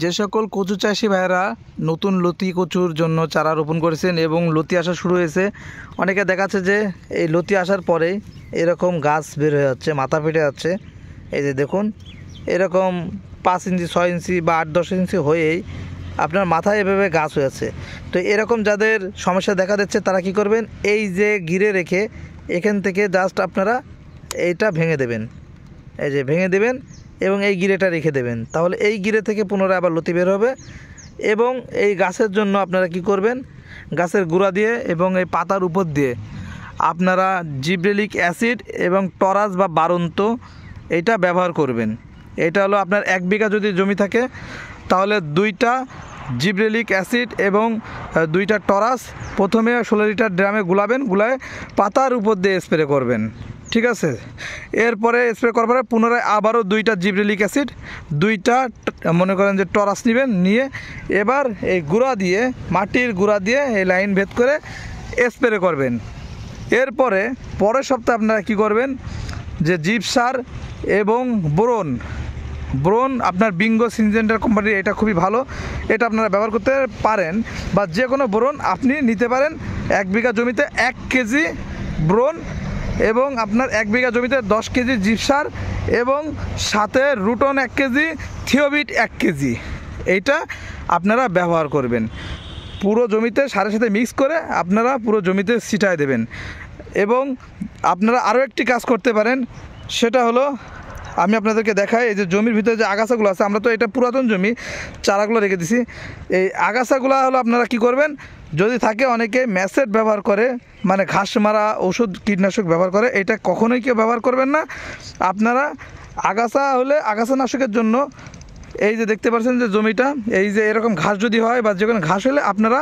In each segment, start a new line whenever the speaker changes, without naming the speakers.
যে সকল কচু চাষি ভাইয়েরা নতুন লতি কচুর জন্য চারা রোপণ করেছেন এবং লতি আসা শুরু হয়েছে, অনেকে দেখাচ্ছে যে এই লতি আসার পরে এরকম গাছ বের হয়ে যাচ্ছে, মাথা ফেটে যাচ্ছে। এই যে দেখুন, এরকম 5 ইঞ্চি 6 ইঞ্চি বা 8-10 ইঞ্চি হয়েই আপনার মাথায় এভাবে গাছ হয়েছে। তো এরকম যাদের সমস্যা দেখা দিচ্ছে তারা কি করবেন, এই যে ঘিরে রেখে এখান থেকে জাস্ট আপনারা এইটা ভেঙে দেবেন, এই যে ভেঙে দেবেন এবং এই গিরেটা রেখে দেবেন, তাহলে এই গিরে থেকে পুনরায় আবার লতি বের হবে। এবং এই গাছের জন্য আপনারা কি করবেন, গাছের গুঁড়া দিয়ে এবং এই পাতার উপর দিয়ে আপনারা জিব্রেলিক অ্যাসিড এবং টরাস বা বারন্ত এইটা ব্যবহার করবেন। এটা হলো আপনার 1 বিঘা যদি জমি থাকে তাহলে 2টা জিব্রেলিক অ্যাসিড এবং 2টা টরাস প্রথমে 16 লিটার ড্রামে গুলাবেন, গুলায় পাতার উপর দিয়ে স্প্রে করবেন, ঠিক আছে। এরপরে স্প্রে করার পরে পুনরায় আবারও 2টা জিব্রেলিক অ্যাসিড, 2টা মনে করেন যে টরাস নেবেন, নিয়ে এবার এই গুঁড়া দিয়ে, মাটির গুঁড়া দিয়ে এই লাইন ভেদ করে স্প্রে করবেন। এরপরে পরের সপ্তাহে আপনারা কি করবেন, যে জিপসার এবং বোরন আপনার বিঙ্গো সিনজেন্টার কোম্পানির, এটা খুবই ভালো, এটা আপনারা ব্যবহার করতে পারেন, বা যে কোনো বোরন আপনি নিতে পারেন। 1 বিঘা জমিতে 1 কেজি বোরন এবং আপনার 1 বিঘা জমিতে 10 কেজি জিপসার এবং সাথে রুটন 1 কেজি, থিওবিট 1 কেজি, এইটা আপনারা ব্যবহার করবেন। পুরো জমিতে সারের সাথে মিক্স করে আপনারা পুরো জমিতে ছিটায় দেবেন। এবং আপনারা আরও একটি কাজ করতে পারেন, সেটা হলো আমি আপনাদেরকে দেখাই, এই যে জমির ভিতরে যে আগাছাগুলো আছে, আমরা তো এটা পুরাতন জমি, চারাগুলো রেখে দিছি, এই আগাছাগুলো হলো আপনারা কি করবেন, যদি থাকে অনেকে ম্যাসেট ব্যবহার করে, মানে ঘাস মারা ওষুধ কীটনাশক ব্যবহার করে, এটা কখনোই কেউ ব্যবহার করবেন না। আপনারা আগাছা হলে আগাছানাশকের জন্য এই যে দেখতে পাচ্ছেন যে জমিটা, এই যে এরকম ঘাস যদি হয় বা যে কোনো ঘাস হলে আপনারা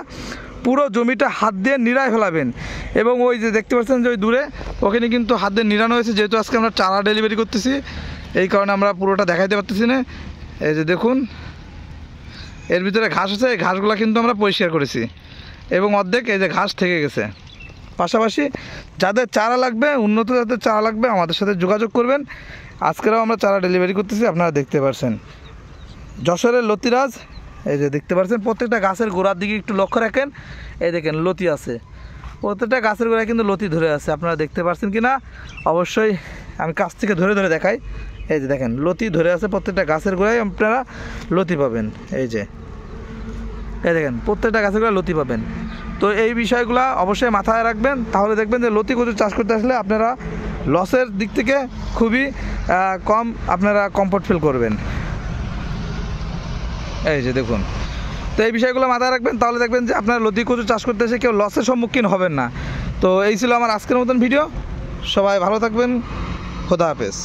পুরো জমিটা হাত দিয়ে নিড়ায় ফেলাবেন। এবং ওই যে দেখতে পাচ্ছেন যে ওই দূরে ওখানে কিন্তু হাত দিয়ে নিড়ানো হয়েছে, যেহেতু আজকে আমরা চারা ডেলিভারি করতেছি এই কারণে আমরা পুরোটা দেখাইতে পারতেছি না। এই যে দেখুন, এর ভিতরে ঘাস আছে, এই ঘাসগুলো কিন্তু আমরা পরিষ্কার করেছি এবং অর্ধেক এই যে ঘাস থেকে গেছে। পাশাপাশি যাদের চারা লাগবে, উন্নত যাদের চারা লাগবে, আমাদের সাথে যোগাযোগ করবেন। আজকেরও আমরা চারা ডেলিভারি করতেছি, আপনারা দেখতে পাচ্ছেন। যশোরের লতিরাজ, এই যে দেখতে পাচ্ছেন, প্রত্যেকটা গাছের গোড়ার দিকে একটু লক্ষ্য রাখেন, এই দেখেন লতি আছে, প্রত্যেকটা গাছের গোড়ায় কিন্তু লতি ধরে আছে, আপনারা দেখতে পাচ্ছেন কি না অবশ্যই আমি কাছ থেকে ধরে ধরে দেখাই। এই যে দেখেন লতি ধরে আছে, প্রত্যেকটা গাছের গোড়ায় আপনারা লতি পাবেন। এই যে এই দেখেন প্রত্যেকটা গাছের গোড়ায় লতি পাবেন। তো এই বিষয়গুলো অবশ্যই মাথায় রাখবেন, তাহলে দেখবেন যে লতি কচু চাষ করতে আসলে আপনারা লসের দিক থেকে খুবই কম আপনারা কমফোর্ট ফিল করবেন। এই যে দেখুন, তো এই বিষয়গুলো মাথায় রাখবেন, তাহলে দেখবেন যে আপনারা লতি কচু চাষ করতে এসে কেউ লসের সম্মুখীন হবেন না। তো এই ছিল আমার আজকের মতন ভিডিও। সবাই ভালো থাকবেন, খোদা হাফেজ।